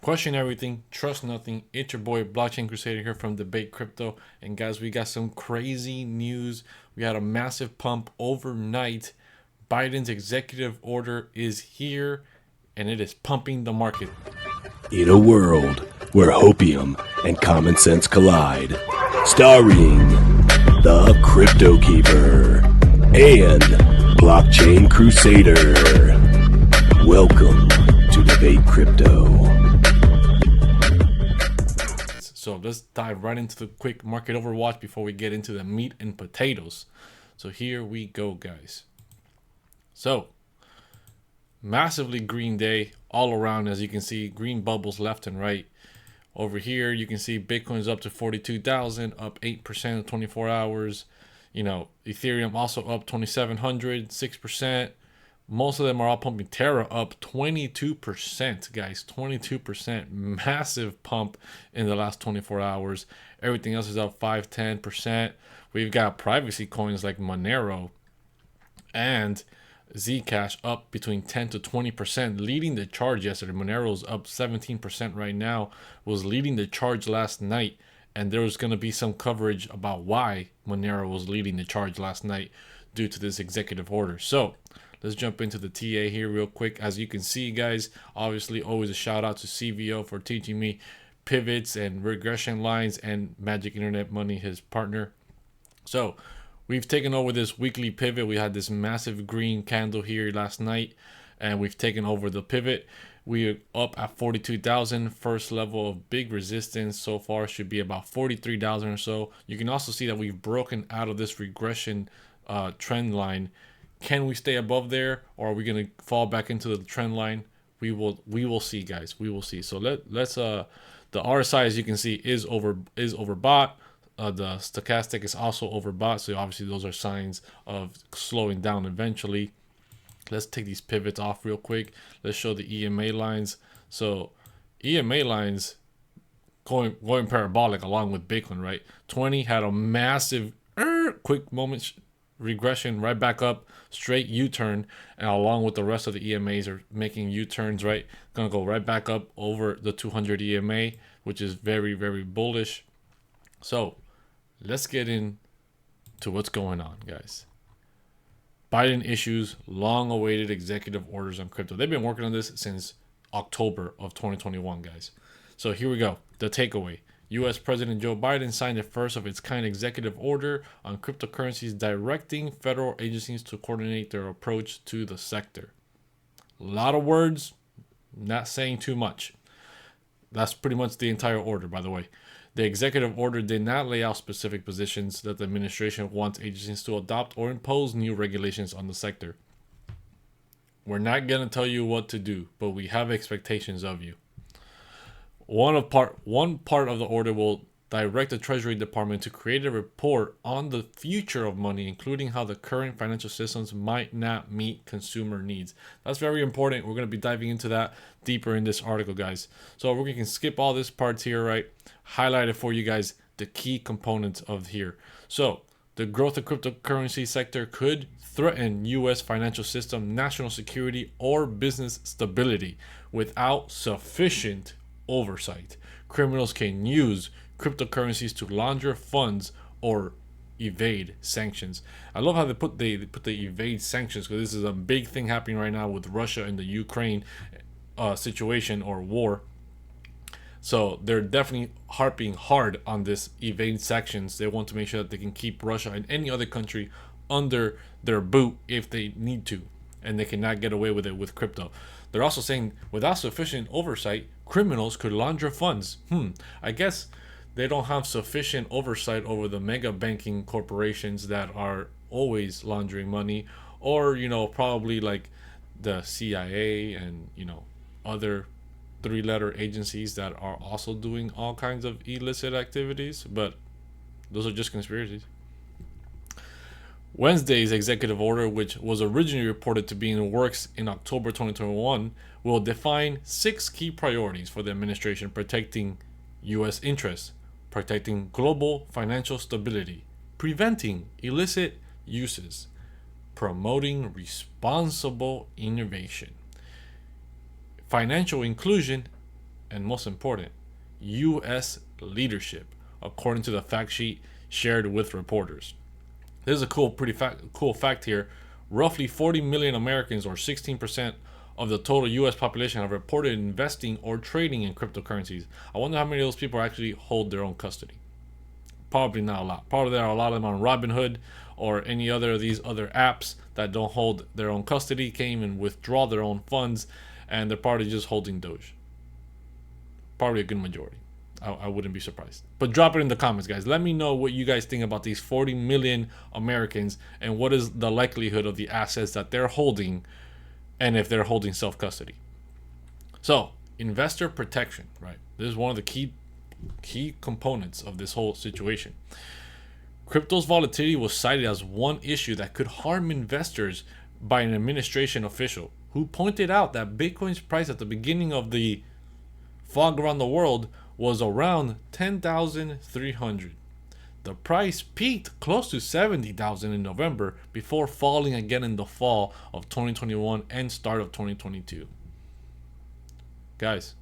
Question everything, trust nothing. It's your boy BlockchainCrusader here from Debate Crypto. And guys, we got some crazy news. We had a massive pump overnight. Biden's executive order is here and it is pumping the market. In a world where hopium and common sense collide, starring the CryptoKeeper and BlockchainCrusader. Welcome to Debate Crypto. So let's dive right into the quick market overwatch before we get into the meat and potatoes. So here we go, guys. So massively green day all around. As you can see, green bubbles left and right. Over here you can see Bitcoin's up to 42,000, up 8% in 24 hours. You know, Ethereum also up 2,700, 6%. Most of them are all pumping. Terra up 22%, guys. 22%. Massive pump in the last 24 hours. Everything else is up 5, 10%. We've got privacy coins like Monero and Zcash up between 10 to 20%, leading the charge yesterday. Monero's up 17% right now, was leading the charge last night. And there was going to be some coverage about why Monero was leading the charge last night due to this executive order. So let's jump into the TA here real quick. As you can see, guys, obviously always a shout out to CVO for teaching me pivots and regression lines, and Magic Internet Money, his partner. So we've taken over this weekly pivot. We had this massive green candle here last night, and we've taken over the pivot. We are up at 42,000. First level of big resistance so far should be about 43,000 or so. You can also see that we've broken out of this regression trend line. Can we stay above there, or are we going to fall back into the trend line? We will see, guys. We will see. So let's the RSI, as you can see, is overbought. The stochastic is also overbought. So obviously those are signs of slowing down eventually. Let's take these pivots off real quick. Let's show the EMA lines. So EMA lines going parabolic along with Bitcoin, right? 20 had a massive quick moment regression right back up, straight U-turn, and along with the rest of the EMAs are making U-turns, right? Gonna go right back up over the 200 EMA, which is very, very bullish. So let's get into what's going on, guys. Biden issues long-awaited executive orders on crypto. They've been working on this since October of 2021, guys. So here we go. The takeaway. U.S. President Joe Biden signed the first of its kind executive order on cryptocurrencies, directing federal agencies to coordinate their approach to the sector. A lot of words, not saying too much. That's pretty much the entire order, by the way. The executive order did not lay out specific positions that the administration wants agencies to adopt or impose new regulations on the sector. We're not going to tell you what to do, but we have expectations of you. One part of the order will direct the Treasury Department to create a report on the future of money, including how the current financial systems might not meet consumer needs. That's very important. We're going to be diving into that deeper in this article, guys. So we can skip all this parts here, right? Highlighted for you guys the key components of here. So the growth of cryptocurrency sector could threaten U.S. financial system, national security, or business stability without sufficient oversight. Criminals can use cryptocurrencies to launder funds or evade sanctions. I love how they put the evade sanctions, because this is a big thing happening right now with Russia and the Ukraine situation or war. So they're definitely harping hard on this evade sanctions. They want to make sure that they can keep Russia and any other country under their boot if they need to, and they cannot get away with it with crypto. They're also saying without sufficient oversight, criminals could launder funds. I guess they don't have sufficient oversight over the mega banking corporations that are always laundering money, or, you know, probably like the CIA and, you know, other three-letter agencies that are also doing all kinds of illicit activities. But those are just conspiracies. Wednesday's executive order, which was originally reported to be in the works in October 2021, will define 6 key priorities for the administration: protecting U.S. interests, protecting global financial stability, preventing illicit uses, promoting responsible innovation, financial inclusion, and most important, U.S. leadership, according to the fact sheet shared with reporters. This is a cool fact here. Roughly 40 million Americans, or 16% of the total U.S. population, have reported investing or trading in cryptocurrencies. I wonder how many of those people actually hold their own custody. Probably not a lot. Probably there are a lot of them on Robinhood or any other of these other apps that don't hold their own custody, can't even withdraw their own funds, and they're probably just holding Doge. Probably a good majority. I wouldn't be surprised. But drop it in the comments, guys. Let me know what you guys think about these 40 million Americans and what is the likelihood of the assets that they're holding, and if they're holding self-custody. So, investor protection, right? This is one of the key components of this whole situation. Crypto's volatility was cited as one issue that could harm investors by an administration official who pointed out that Bitcoin's price at the beginning of the fog around the world was around 10,300. The price peaked close to 70,000 in November before falling again in the fall of 2021 and start of 2022. Guys,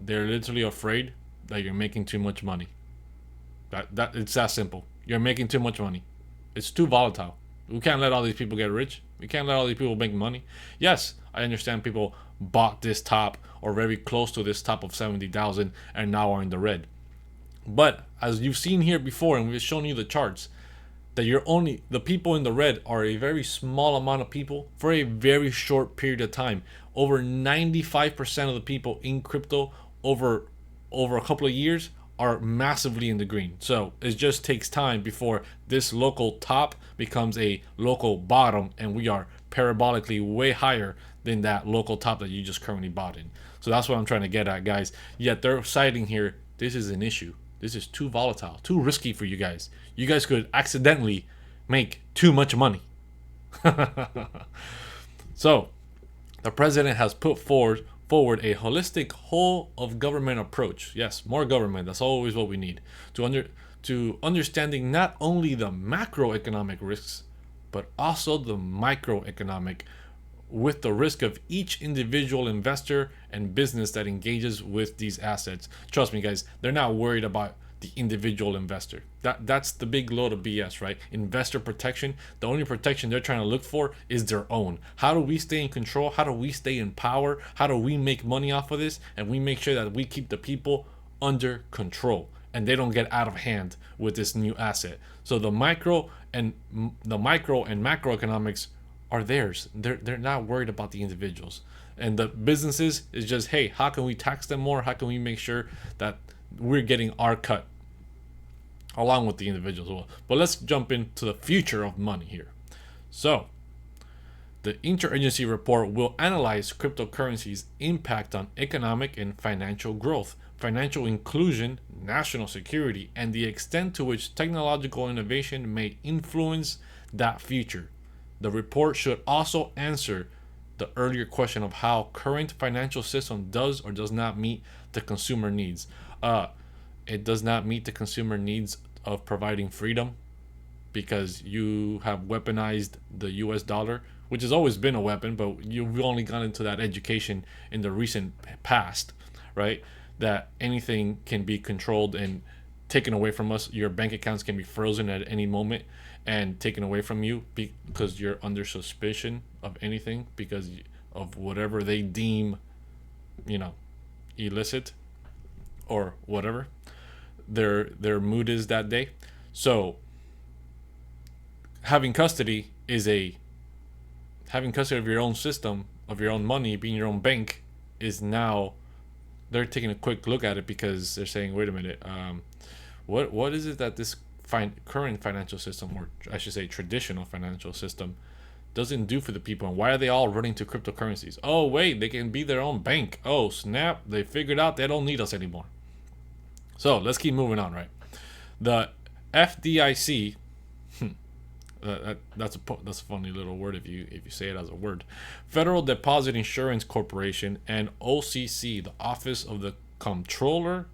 they're literally afraid that you're making too much money. That it's that simple. You're making too much money. It's too volatile. We can't let all these people get rich. We can't let all these people make money. Yes, I understand people bought this top or very close to this top of 70,000 and now are in the red. But as you've seen here before, and we've shown you the charts, that the people in the red are a very small amount of people for a very short period of time. Over 95% of the people in crypto over a couple of years are massively in the green. So it just takes time before this local top becomes a local bottom, and we are parabolically way higher than that local top that you just currently bought in. So that's what I'm trying to get at, guys. Yet they're citing here, this is an issue. This is too volatile, too risky for you guys. You guys could accidentally make too much money. So the president has put forward a holistic whole of government approach. Yes, more government. That's always what we need to understanding not only the macroeconomic risks, but also the microeconomic, with the risk of each individual investor and business that engages with these assets. Trust me, guys, they're not worried about the individual investor. That's the big load of BS, right? Investor protection. The only protection they're trying to look for is their own. How do we stay in control? How do we stay in power? How do we make money off of this? And we make sure that we keep the people under control and they don't get out of hand with this new asset. So the micro and macroeconomics are theirs. They're not worried about the individuals. And the businesses is just, hey, how can we tax them more? How can we make sure that we're getting our cut along with the individuals? But let's jump into the future of money here. So the interagency report will analyze cryptocurrencies' impact on economic and financial growth, financial inclusion, national security, and the extent to which technological innovation may influence that future. The report should also answer the earlier question of how current financial system does or does not meet the consumer needs. It does not meet the consumer needs of providing freedom, because you have weaponized the US dollar, which has always been a weapon, but you've only gone into that education in the recent past, right? That anything can be controlled and taken away from us. Your bank accounts can be frozen at any moment and taken away from you because you're under suspicion of anything, because of whatever they deem, illicit or whatever their mood is that day. So having custody of your own system, of your own money, being your own bank, is now they're taking a quick look at it, because they're saying, wait a minute, what is it that this current financial system, or I should say traditional financial system, doesn't do for the people, and why are they all running to cryptocurrencies? Oh wait, they can be their own bank. Oh snap, they figured out they don't need us anymore. So let's keep moving on, right? The FDIC, that's a funny little word if you say it as a word. Federal Deposit Insurance Corporation, and OCC, the Office of the Comptroller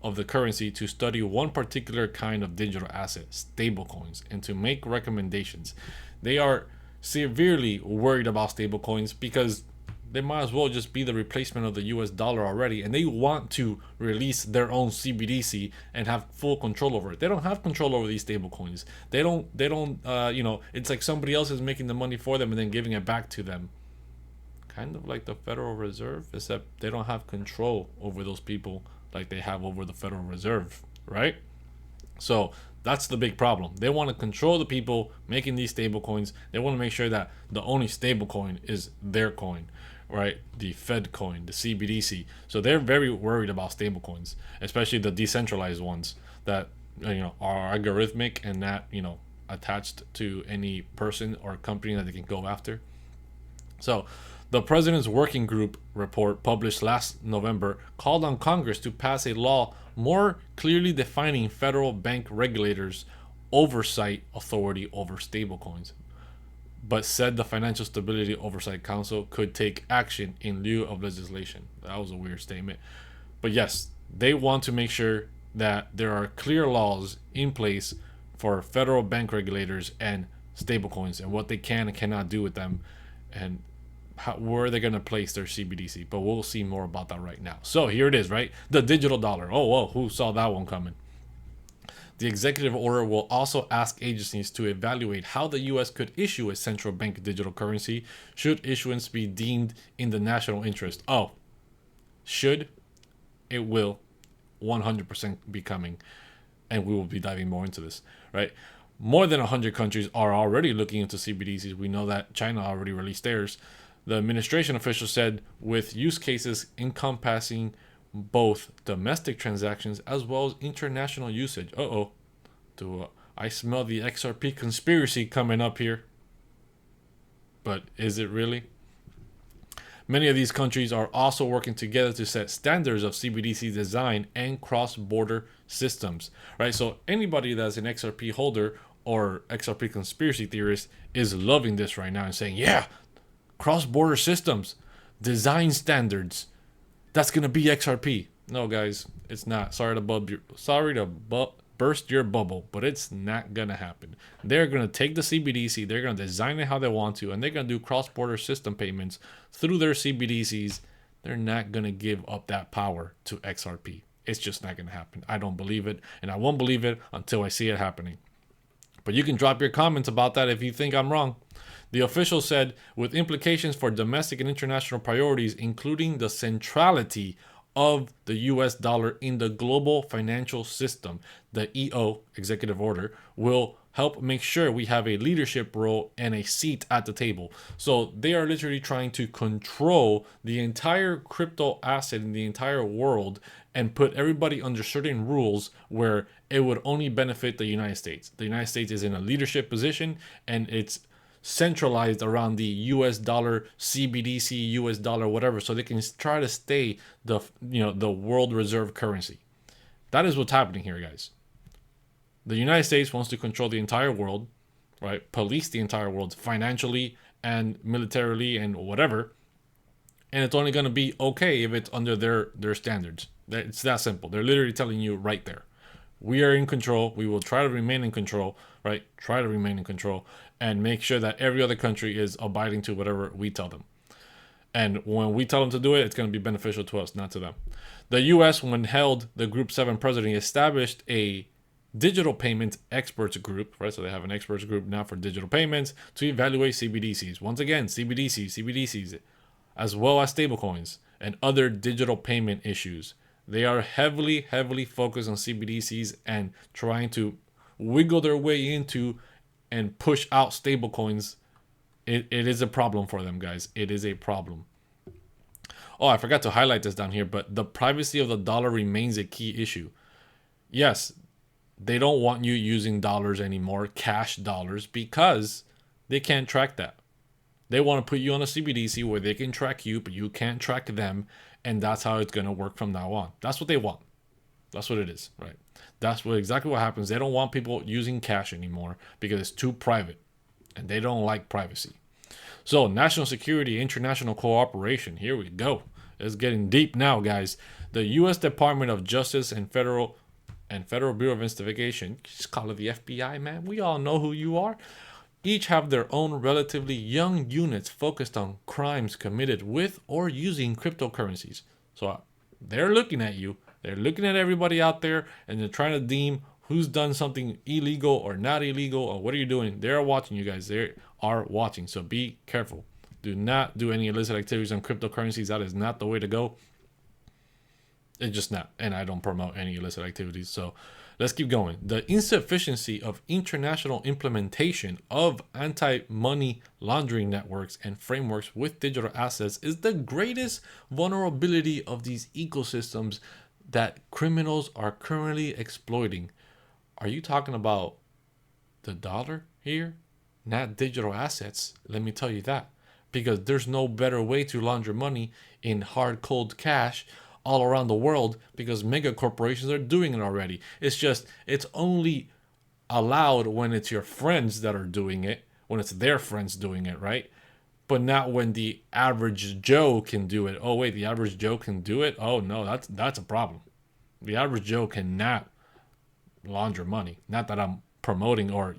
of the Currency, to study one particular kind of digital asset, stablecoins, and to make recommendations. They are severely worried about stablecoins because they might as well just be the replacement of the US dollar already, and they want to release their own CBDC and have full control over it. They don't have control over these stable coins. They don't it's like somebody else is making the money for them and then giving it back to them. Kind of like the Federal Reserve, except they don't have control over those people like they have over the Federal Reserve, right? So that's the big problem. They want to control the people making these stable coins. They want to make sure that the only stable coin is their coin, right? The Fed coin, the CBDC. So they're very worried about stable coins, especially the decentralized ones that are algorithmic and not attached to any person or company that they can go after. So the President's Working Group report published last November called on Congress to pass a law more clearly defining federal bank regulators' oversight authority over stablecoins, but said the Financial Stability Oversight Council could take action in lieu of legislation. That was a weird statement. But yes, they want to make sure that there are clear laws in place for federal bank regulators and stablecoins and what they can and cannot do with them, and where they're going to place their CBDC. But we'll see more about that right now. So here it is, right? The digital dollar. Oh, whoa, who saw that one coming? The executive order will also ask agencies to evaluate how the U.S. could issue a central bank digital currency should issuance be deemed in the national interest. Oh, should, it will 100% be coming. And we will be diving more into this, right? More than 100 countries are already looking into CBDCs. We know that China already released theirs. The administration official said with use cases encompassing both domestic transactions as well as international usage. I smell the XRP conspiracy coming up here. But is it really? Many of these countries are also working together to set standards of CBDC design and cross-border systems, right? So anybody that's an XRP holder or XRP conspiracy theorist is loving this right now and saying, yeah, cross-border systems, design standards, that's going to be XRP. No, guys, it's not. Sorry to burst your bubble, but it's not going to happen. They're going to take the CBDC, they're going to design it how they want to, and they're going to do cross-border system payments through their CBDCs. They're not going to give up that power to XRP. It's just not going to happen. I don't believe it, and I won't believe it until I see it happening. But you can drop your comments about that if you think I'm wrong. The official said, with implications for domestic and international priorities, including the centrality of the US dollar in the global financial system, the EO executive order will help make sure we have a leadership role and a seat at the table. So they are literally trying to control the entire crypto asset in the entire world and put everybody under certain rules where it would only benefit the United States. The United States is in a leadership position and it's centralized around the US dollar, CBDC, US dollar, whatever, so they can try to stay the world reserve currency. That is what's happening here, guys. The United States wants to control the entire world, right? Police the entire world financially and militarily and whatever. And it's only going to be okay if it's under their standards. It's that simple. They're literally telling you right there. We are in control. We will try to remain in control, right? Try to remain in control and make sure that every other country is abiding to whatever we tell them. And when we tell them to do it, it's going to be beneficial to us, not to them. The U.S., when held the Group 7 president, established a digital payments experts group, right? So they have an experts group now for digital payments to evaluate CBDCs. Once again, CBDCs, as well as stablecoins and other digital payment issues. They are heavily focused on CBDCs and trying to wiggle their way into and push out stablecoins. It is a problem for them, guys. It is a problem. Oh, I forgot to highlight this down here, but the privacy of the dollar remains a key issue. Yes, they don't want you using dollars anymore, cash dollars, because they can't track that. They want to put you on a CBDC where they can track you, but you can't track them. And that's how it's going to work from now on. That's what they want. That's what it is, right? That's exactly what happens. They don't want people using cash anymore because it's too private. And they don't like privacy. So national security, international cooperation. Here we go. It's getting deep now, guys. The U.S. Department of Justice and Federal Bureau of Investigation, just call it the FBI, man. We all know who you are. each have their own relatively young units focused on crimes committed with or using cryptocurrencies. So they're looking at you, they're looking at everybody out there, and they're trying to deem who's done something illegal or not illegal, or what are you doing. They're watching you guys. They are watching. So be careful. Do not do any illicit activities on cryptocurrencies. That is not the way to go. It's just not. And I don't promote any illicit activities. So let's keep going. The insufficiency of international implementation of anti-money laundering networks and frameworks with digital assets is the greatest vulnerability of these ecosystems that criminals are currently exploiting. Are you talking about the dollar here? Not digital assets. Let me tell you that. Because there's no better way to launder money in hard, cold cash all around the world, because mega corporations are doing it already. It's only allowed when it's your friends that are doing it, when it's their friends doing it, right? But not when the average Joe can do it. Oh wait, the average Joe can do it? Oh no, that's a problem. The average Joe cannot launder money. Not that I'm promoting or,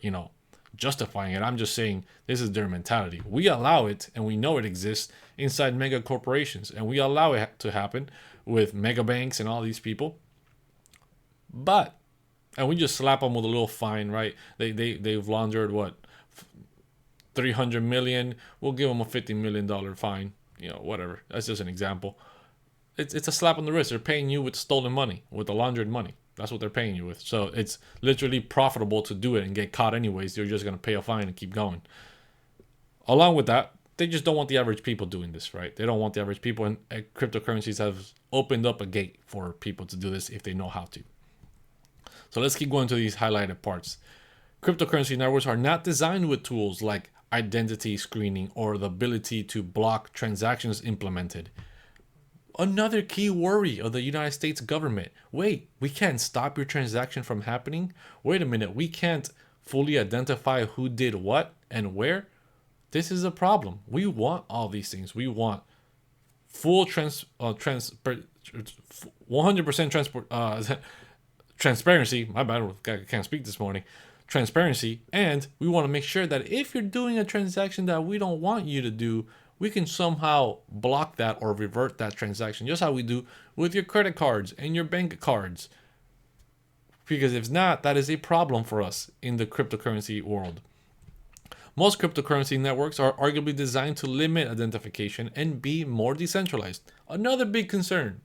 justifying it. I'm just saying this is their mentality. We allow it, and we know it exists inside mega corporations, and we allow it to happen with mega banks and all these people. And we just slap them with a little fine, right? They've laundered what, 300 million. We'll give them a $50 million fine. Whatever. That's just an example. It's a slap on the wrist. They're paying you with stolen money, with the laundered money. That's what they're paying you with. So it's literally profitable to do it and get caught anyways. You're just going to pay a fine and keep going. Along with that, they just don't want the average people doing this, right? They don't want the average people, and cryptocurrencies have opened up a gate for people to do this if they know how to. So let's keep going to these highlighted parts. Cryptocurrency networks are not designed with tools like identity screening or the ability to block transactions implemented. Another key worry of the United States government. Wait, we can't stop your transaction from happening? Wait a minute, we can't fully identify who did what and where? This is a problem. We want all these things. We want full 100% transparency. My bad, I can't speak this morning. Transparency, and we want to make sure that if you're doing a transaction that we don't want you to do, we can somehow block that or revert that transaction, just how we do with your credit cards and your bank cards. Because if not, that is a problem for us in the cryptocurrency world. Most cryptocurrency networks are arguably designed to limit identification and be more decentralized. Another big concern.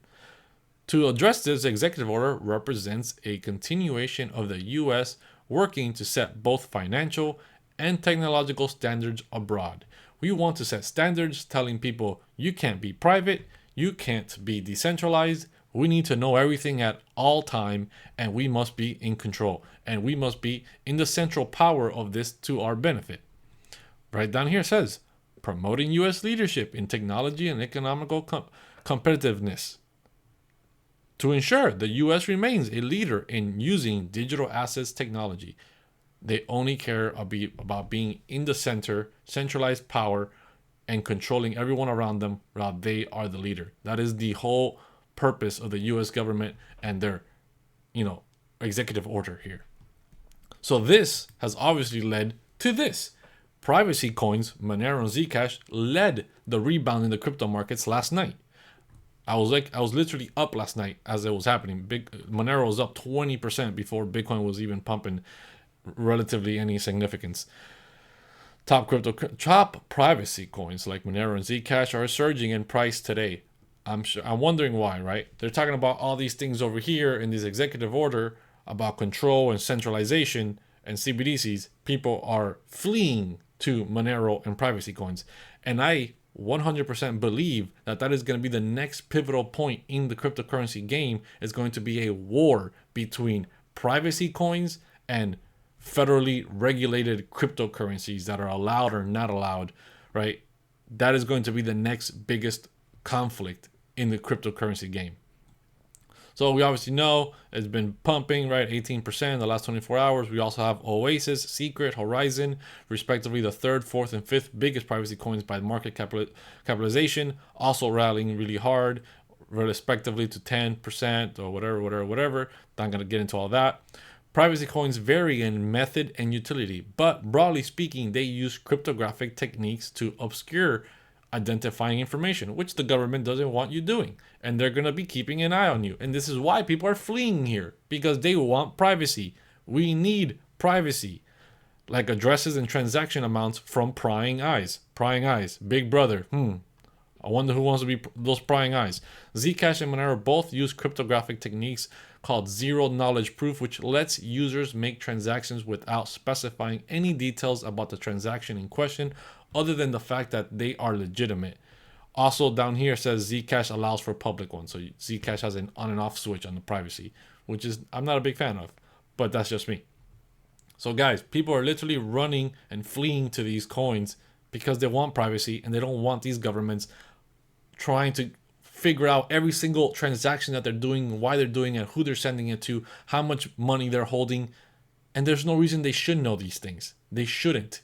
To address this, executive order represents a continuation of the U.S. working to set both financial and technological standards abroad. We want to set standards telling people you can't be private, you can't be decentralized, we need to know everything at all time, and we must be in control, and we must be in the central power of this to our benefit. Right down here says, promoting U.S. leadership in technology and economical competitiveness. To ensure the U.S. remains a leader in using digital assets technology. They only care about being in the center, centralized power, and controlling everyone around them while they are the leader. That is the whole purpose of the U.S. government and their, executive order here. So this has obviously led to this. Privacy coins, Monero and Zcash, led the rebound in the crypto markets last night. I was literally up last night as it was happening. Monero was up 20% before Bitcoin was even pumping relatively any significance. Top privacy coins like Monero and Zcash are surging in price today. I'm wondering why, right? They're talking about all these things over here in this executive order about control and centralization and CBDCs. People are fleeing to Monero and privacy coins, and I 100% believe that is going to be the next pivotal point in the cryptocurrency game. Is going to be a war between privacy coins and federally regulated cryptocurrencies that are allowed or not allowed, right? That is going to be the next biggest conflict in the cryptocurrency game. So we obviously know it's been pumping, right? 18% in the last 24 hours. We also have Oasis, Secret, Horizon, respectively the third, fourth, and fifth biggest privacy coins by market capitalization, also rallying really hard, respectively to 10% or whatever. Not going to get into all that. Privacy coins vary in method and utility, but broadly speaking, they use cryptographic techniques to obscure identifying information, which the government doesn't want you doing. And they're going to be keeping an eye on you. And this is why people are fleeing here, because they want privacy. We need privacy, like addresses and transaction amounts from prying eyes. Prying eyes, big brother. I wonder who wants to be those prying eyes. Zcash and Monero both use cryptographic techniques called zero knowledge proof, which lets users make transactions without specifying any details about the transaction in question, other than the fact that they are legitimate. Also down here says Zcash allows for public ones. So Zcash has an on and off switch on the privacy, which is I'm not a big fan of, but that's just me. So guys, people are literally running and fleeing to these coins because they want privacy and they don't want these governments trying to figure out every single transaction that they're doing, why they're doing it, who they're sending it to, how much money they're holding. And there's no reason they should know these things. They shouldn't.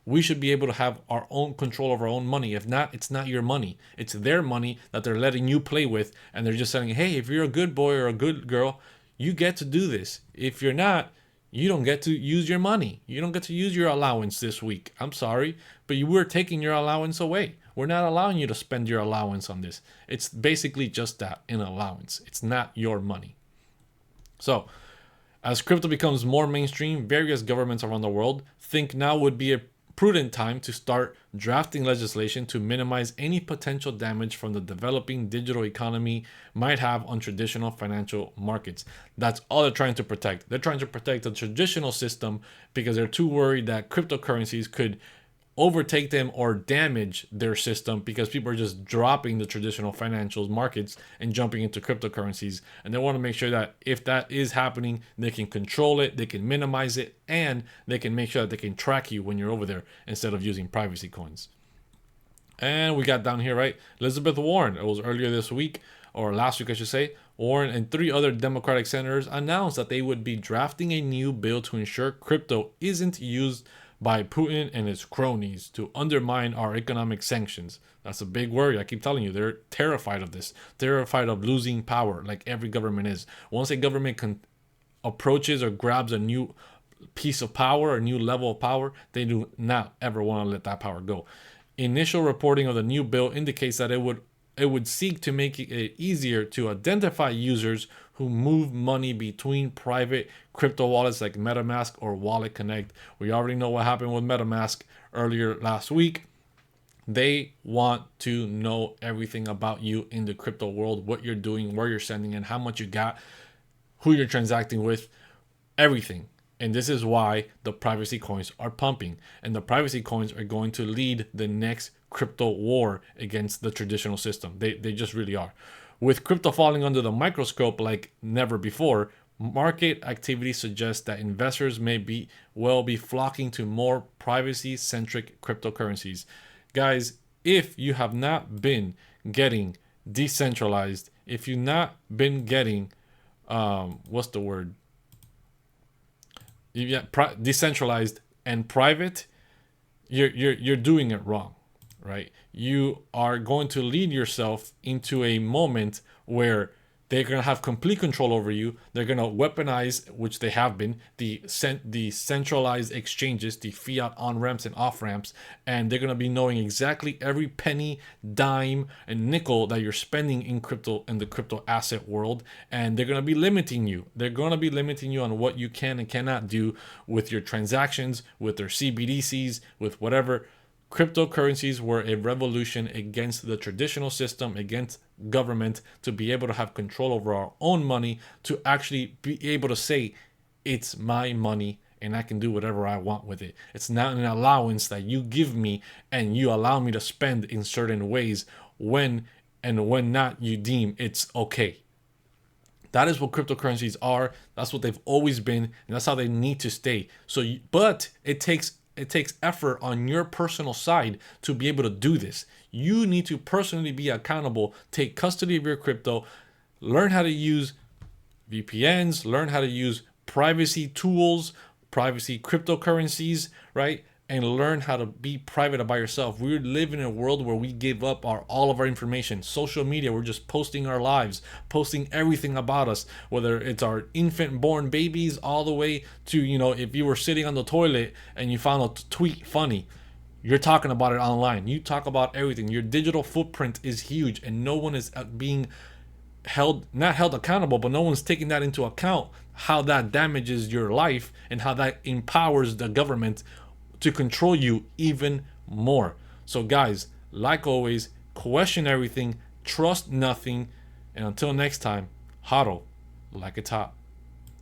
We should be able to have our own control of our own money. If not, it's not your money. It's their money that they're letting you play with. And they're just saying, hey, if you're a good boy or a good girl, you get to do this. If you're not, you don't get to use your money. You don't get to use your allowance this week. I'm sorry, but we're taking your allowance away. We're not allowing you to spend your allowance on this. It's basically just that, an allowance. It's not your money. So, as crypto becomes more mainstream, various governments around the world think now would be a prudent time to start drafting legislation to minimize any potential damage from the developing digital economy might have on traditional financial markets. That's all they're trying to protect. They're trying to protect the traditional system because they're too worried that cryptocurrencies could overtake them or damage their system, because people are just dropping the traditional financial markets and jumping into cryptocurrencies. And they want to make sure that if that is happening, they can control it, they can minimize it, and they can make sure that they can track you when you're over there instead of using privacy coins. And we got down here, right? Elizabeth Warren, it was earlier this week, or last week I should say, Warren and 3 other Democratic senators announced that they would be drafting a new bill to ensure crypto isn't used by Putin and his cronies to undermine our economic sanctions. That's a big worry. I keep telling you, they're terrified of this. Terrified of losing power, like every government is. Once a government approaches or grabs a new piece of power, a new level of power, they do not ever want to let that power go. Initial reporting of the new bill indicates that it would seek to make it easier to identify users who move money between private crypto wallets like MetaMask or Wallet Connect. We already know what happened with MetaMask earlier last week. They want to know everything about you in the crypto world, what you're doing, where you're sending it, how much you got, who you're transacting with, everything. And this is why the privacy coins are pumping. And the privacy coins are going to lead the next crypto war against the traditional system. They just really are. With crypto falling under the microscope like never before, market activity suggests that investors may be flocking to more privacy-centric cryptocurrencies. Guys, if you have not been getting decentralized, if you've not been getting decentralized and private, you're doing it wrong, right? You are going to lead yourself into a moment where they're going to have complete control over you. They're going to weaponize, which they have been, the centralized exchanges, the fiat on-ramps and off-ramps, and they're going to be knowing exactly every penny, dime, and nickel that you're spending in crypto, in the crypto asset world, and they're going to be limiting you. They're going to be limiting you on what you can and cannot do with your transactions, with their CBDCs, with whatever. Cryptocurrencies were a revolution against the traditional system, against government, to be able to have control over our own money, to actually be able to say, it's my money and I can do whatever I want with it. It's not an allowance that you give me and you allow me to spend in certain ways when not you deem it's okay. That is what cryptocurrencies are. That's what they've always been, and that's how they need to stay. But it takes effort on your personal side to be able to do this. You need to personally be accountable, take custody of your crypto, learn how to use VPNs, learn how to use privacy tools, privacy cryptocurrencies, right? and learn how to be private by yourself. We live in a world where we give up all of our information. Social media, we're just posting our lives, posting everything about us, whether it's our infant born babies all the way to, if you were sitting on the toilet and you found a tweet funny, you're talking about it online. You talk about everything. Your digital footprint is huge, and no one is being not held accountable, but no one's taking that into account, how that damages your life and how that empowers the government to control you even more. So guys, like always, question everything, trust nothing, and until next time, hodl like it's hot.